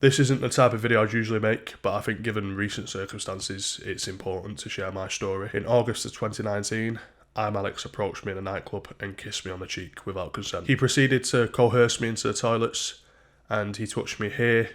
This isn't the type of video I'd usually make, but I think given recent circumstances, it's important to share my story. In August of 2019, Alex approached me in a nightclub and kissed me on the cheek without consent. He proceeded to coerce me into the toilets, and he touched me here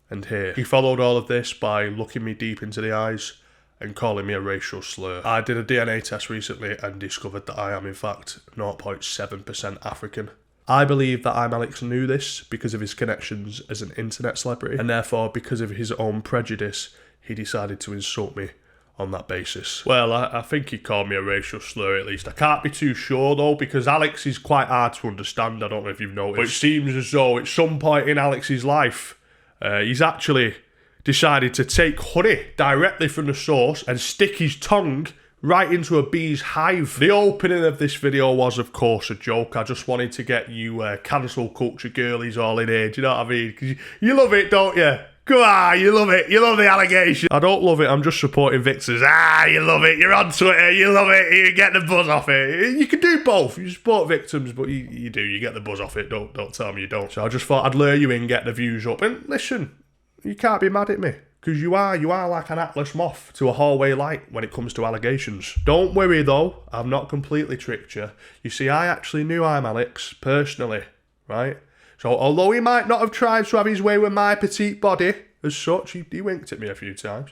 and here. He followed all of this by looking me deep into the eyes and calling me a racial slur. I did a DNA test recently and discovered that I am in fact 0.7% African. I believe that Alex knew this because of his connections as an internet celebrity, and therefore because of his own prejudice, he decided to insult me on that basis. Well, I think he called me a racial slur at least. I can't be too sure though, because Alex is quite hard to understand. I don't know if you've noticed. But it seems as though at some point in Alex's life, he's actually decided to take honey directly from the source and stick his tongue right into a bee's hive. The opening of this video was, of course, a joke. I just wanted to get you cancel culture girlies all in here. Do you know what I mean? Because you love it, don't you? Come on, you love it. You love the allegation. I don't love it. I'm just supporting victims. You love it. You're on Twitter. You love it. You get the buzz off it. You can do both. You support victims, but you do. You get the buzz off it. Don't tell me you don't. So I just thought I'd lure you in, get the views up. And listen, you can't be mad at me. Because you are like an Atlas moth to a hallway light when it comes to allegations. Don't worry though, I've not completely tricked you. You see, I actually knew Alex personally, right? So although he might not have tried to have his way with my petite body as such, he winked at me a few times.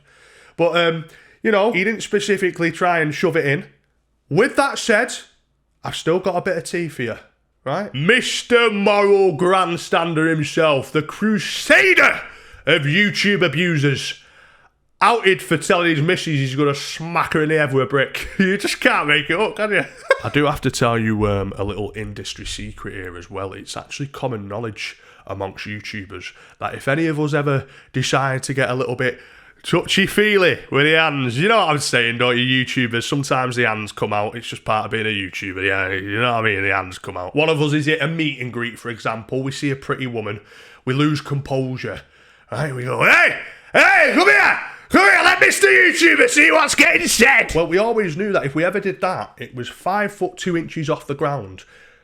But, you know, he didn't specifically try and shove it in. With that said, I've still got a bit of tea for you, right? Mr. Moral Grandstander himself, the crusader of YouTube abusers, outed for telling his missus he's going to smack her in the head with a brick. You just can't make it up, can you? I do have to tell you a little industry secret here as well. It's actually common knowledge amongst YouTubers that if any of us ever decide to get a little bit touchy-feely with the hands, you know what I'm saying, don't you, YouTubers? Sometimes the hands come out. It's just part of being a YouTuber, yeah, you know what I mean? The hands come out. One of us is at a meet and greet, for example. We see a pretty woman. We lose composure. Right, we go, hey, come here, let Mr. YouTuber see what's getting said. Well, we always knew that if we ever did that, it was 5 foot 2 inches off the ground,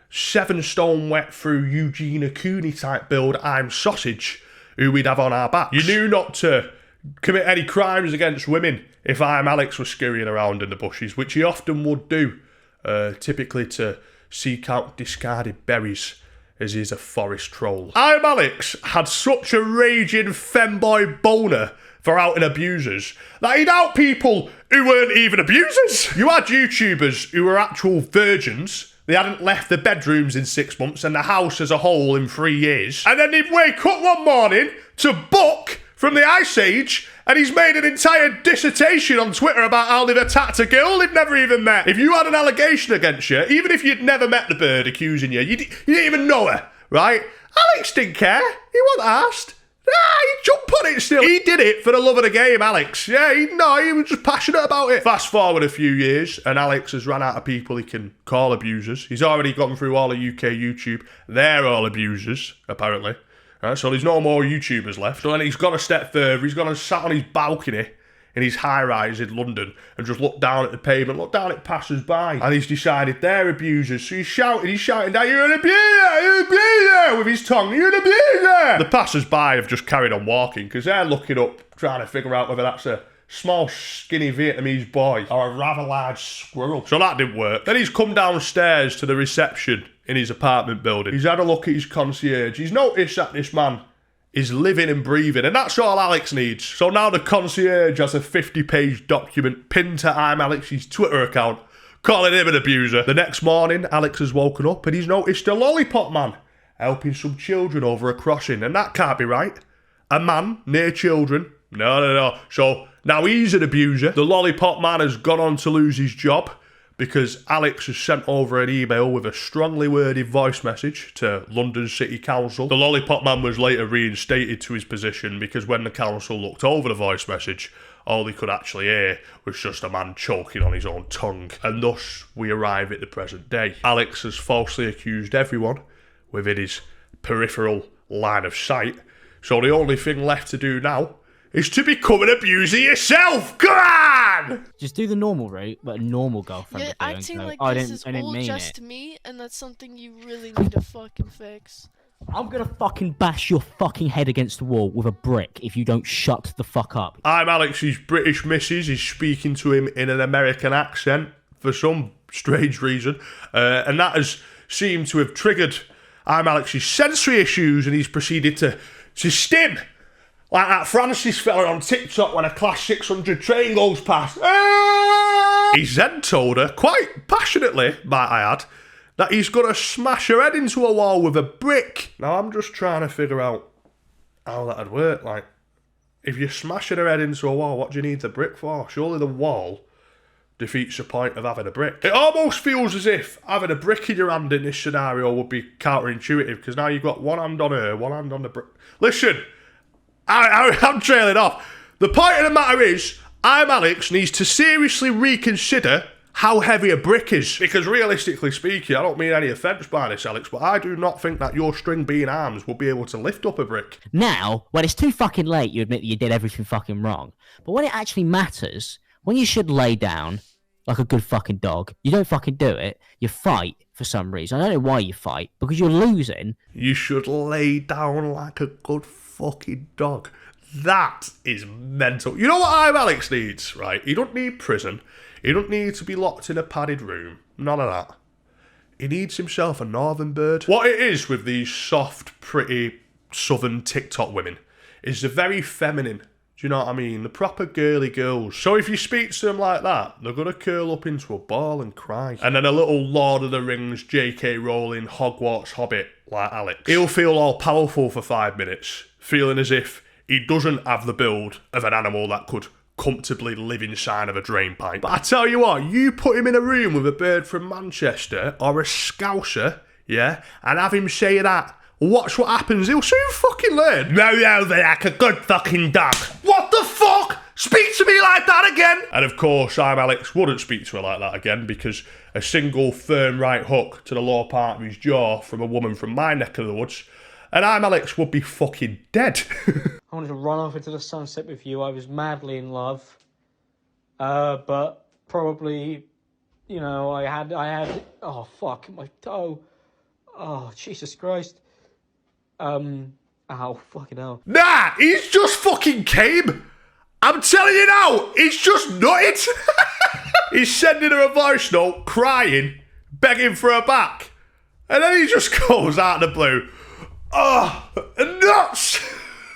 7 stone wet through Eugene Cooney type build, I'm sausage, who we'd have on our backs. You knew not to commit any crimes against women if Alex was scurrying around in the bushes, which he often would do, typically to seek out discarded berries, as he's a forest troll. Alex had such a raging femboy boner for outing abusers that he'd out people who weren't even abusers. You had YouTubers who were actual virgins. They hadn't left their bedrooms in 6 months and the house as a whole in 3 years. And then they'd wake up one morning to Buck from the Ice Age, and he's made an entire dissertation on Twitter about how they've attacked a girl they've never even met. If you had an allegation against you, even if you'd never met the bird accusing you, you didn't even know her, right? Alex didn't care. He wasn't asked. He jumped on it still. He did it for the love of the game, Alex. Yeah, he was just passionate about it. Fast forward a few years, and Alex has run out of people he can call abusers. He's already gone through all of UK YouTube. They're all abusers, apparently. Right, so there's no more YouTubers left. So then he's gone a step further. He's gone and sat on his balcony in his high-rise in London and just looked down at the pavement, looked down at passers-by, and he's decided they're abusers. So he's shouting down, you're an abuser, with his tongue, you're an abuser. The passers-by have just carried on walking because they're looking up, trying to figure out whether that's a small, skinny Vietnamese boy or a rather large squirrel. So that didn't work. Then he's come downstairs to the reception in his apartment building. He's had a look at his concierge. He's noticed that this man is living and breathing, and that's all Alex needs. So now the concierge has a 50-page document pinned to Alex's Twitter account, calling him an abuser. The next morning, Alex has woken up and he's noticed a lollipop man helping some children over a crossing, and that can't be right. A man near children? No. So now he's an abuser. The lollipop man has gone on to lose his job because Alex has sent over an email with a strongly worded voice message to London City Council. The lollipop man was later reinstated to his position because when the council looked over the voice message, all they could actually hear was just a man choking on his own tongue. And thus, we arrive at the present day. Alex has falsely accused everyone within his peripheral line of sight. So the only thing left to do now is to become an abuser yourself. Come on! Just do the normal route, but a normal girlfriend. You're acting like I this is didn't all mean just it. me, and that's something you really need to fucking fix. I'm gonna fucking bash your fucking head against the wall with a brick if you don't shut the fuck up. I'm Alex's British missus is speaking to him in an American accent for some strange reason, and that has seemed to have triggered I'm Alex's sensory issues, and he's proceeded to stim like that Francis fella on TikTok when a class 600 train goes past. He's then told her, quite passionately, might I add, that he's going to smash her head into a wall with a brick. Now, I'm just trying to figure out how that'd work. Like, if you're smashing her head into a wall, what do you need the brick for? Surely the wall defeats the point of having a brick. It almost feels as if having a brick in your hand in this scenario would be counterintuitive, because now you've got one hand on her, one hand on the brick. Listen, I'm trailing off. The point of the matter is, I'm Alex needs to seriously reconsider how heavy a brick is. Because realistically speaking, I don't mean any offence by this, Alex, but I do not think that your string bean arms will be able to lift up a brick. Now, when it's too fucking late, you admit that you did everything fucking wrong. But when it actually matters, when you should lay down like a good fucking dog, you don't fucking do it. You fight for some reason. I don't know why you fight, because you're losing. You should lay down like a good fucking dog. That is mental. You know what I'm Alex needs, right? He don't need prison. He don't need to be locked in a padded room. None of that. He needs himself a northern bird. What it is with these soft, pretty, southern TikTok women is they're very feminine. Do you know what I mean? The proper girly girls. So if you speak to them like that, they're going to curl up into a ball and cry. And then a little Lord of the Rings, J.K. Rowling, Hogwarts hobbit like Alex, he'll feel all powerful for 5 minutes, feeling as if he doesn't have the build of an animal that could comfortably live inside of a drain pipe. But I tell you what, you put him in a room with a bird from Manchester or a Scouser, yeah, and have him say that, watch what happens, he'll soon fucking learn. No, they're like a good fucking dog. What the fuck? Speak to me like that again? And of course, I'm Alex wouldn't speak to her like that again, because a single firm right hook to the lower part of his jaw from a woman from my neck of the woods, and I'm Alex would be fucking dead. I wanted to run off into the sunset with you. I was madly in love. But probably, you know, I had, oh fuck, my toe. Oh, Jesus Christ. Ow, fucking hell. Nah, he's just fucking came. I'm telling you now, he's just nutted. He's sending her a voice note, crying, begging for her back. And then he just goes out of the blue. Oh, nuts!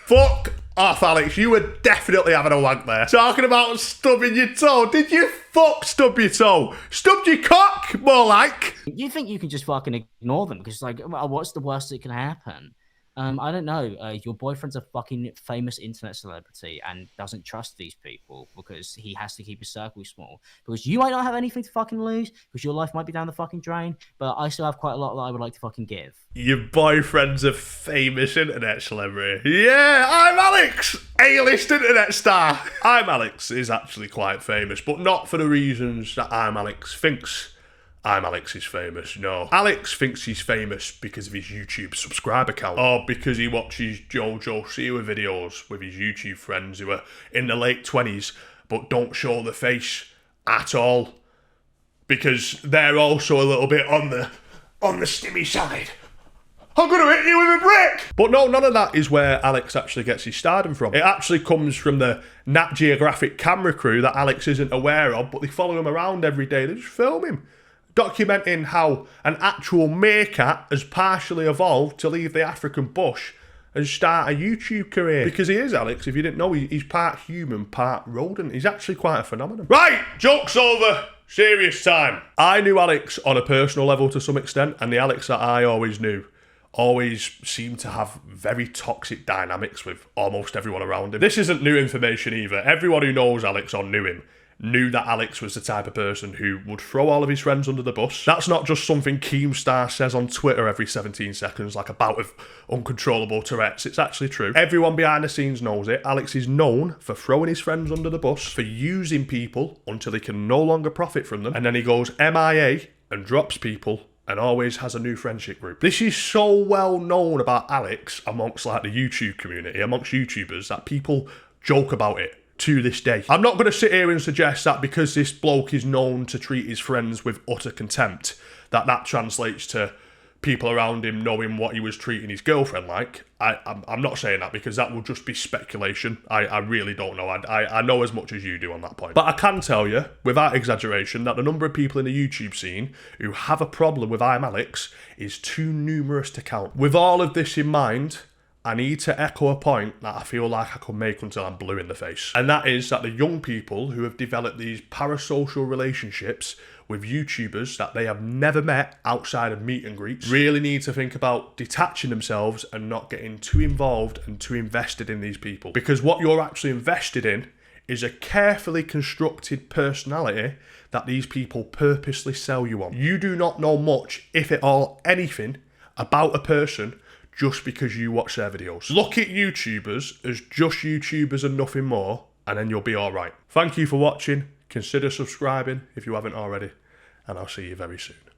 Fuck off, Alex. You were definitely having a wank there. Talking about stubbing your toe. Did you fuck stub your toe? Stubbed your cock, more like. You think you can just fucking ignore them? Because, like, well, what's the worst that can happen? I don't know. Your boyfriend's a fucking famous internet celebrity and doesn't trust these people because he has to keep his circle small. Because you might not have anything to fucking lose, because your life might be down the fucking drain, but I still have quite a lot that I would like to fucking give. Your boyfriend's a famous internet celebrity. Yeah, I'm Alex, A-list internet star. I'm Alex is actually quite famous, but not for the reasons that I'm Alex thinks I'm Alex is famous. No. Alex thinks he's famous because of his YouTube subscriber count, or because he watches Jojo Siwa videos with his YouTube friends who are in the late 20s but don't show the face at all, because they're also a little bit on the stimmy side. I'm going to hit you with a brick! But no, none of that is where Alex actually gets his stardom from. It actually comes from the Nat Geographic camera crew that Alex isn't aware of, but they follow him around every day. They just film him, documenting how an actual meerkat has partially evolved to leave the African bush and start a YouTube career. Because he is, Alex, if you didn't know, he's part human, part rodent. He's actually quite a phenomenon. Right, joke's over. Serious time. I knew Alex on a personal level to some extent, and the Alex that I always knew always seemed to have very toxic dynamics with almost everyone around him. This isn't new information either. Everyone who knows Alex or knew him knew that Alex was the type of person who would throw all of his friends under the bus. That's not just something Keemstar says on Twitter every 17 seconds, like a bout of uncontrollable Tourette's. It's actually true. Everyone behind the scenes knows it. Alex is known for throwing his friends under the bus, for using people until he can no longer profit from them, and then he goes MIA and drops people and always has a new friendship group. This is so well known about Alex amongst like the YouTube community, amongst YouTubers, that people joke about it to this day. I'm not going to sit here and suggest that because this bloke is known to treat his friends with utter contempt, that translates to people around him knowing what he was treating his girlfriend like. I'm not saying that because that will just be speculation. I really don't know. I know as much as you do on that point. But I can tell you, without exaggeration, that the number of people in the YouTube scene who have a problem with I'm Alex is too numerous to count. With all of this in mind, I need to echo a point that I feel like I could make until I'm blue in the face. And that is that the young people who have developed these parasocial relationships with YouTubers that they have never met outside of meet and greets really need to think about detaching themselves and not getting too involved and too invested in these people. Because what you're actually invested in is a carefully constructed personality that these people purposely sell you on. You do not know much, if at all anything, about a person just because you watch their videos. Look at YouTubers as just YouTubers and nothing more, and then you'll be alright. Thank you for watching. Consider subscribing if you haven't already, and I'll see you very soon.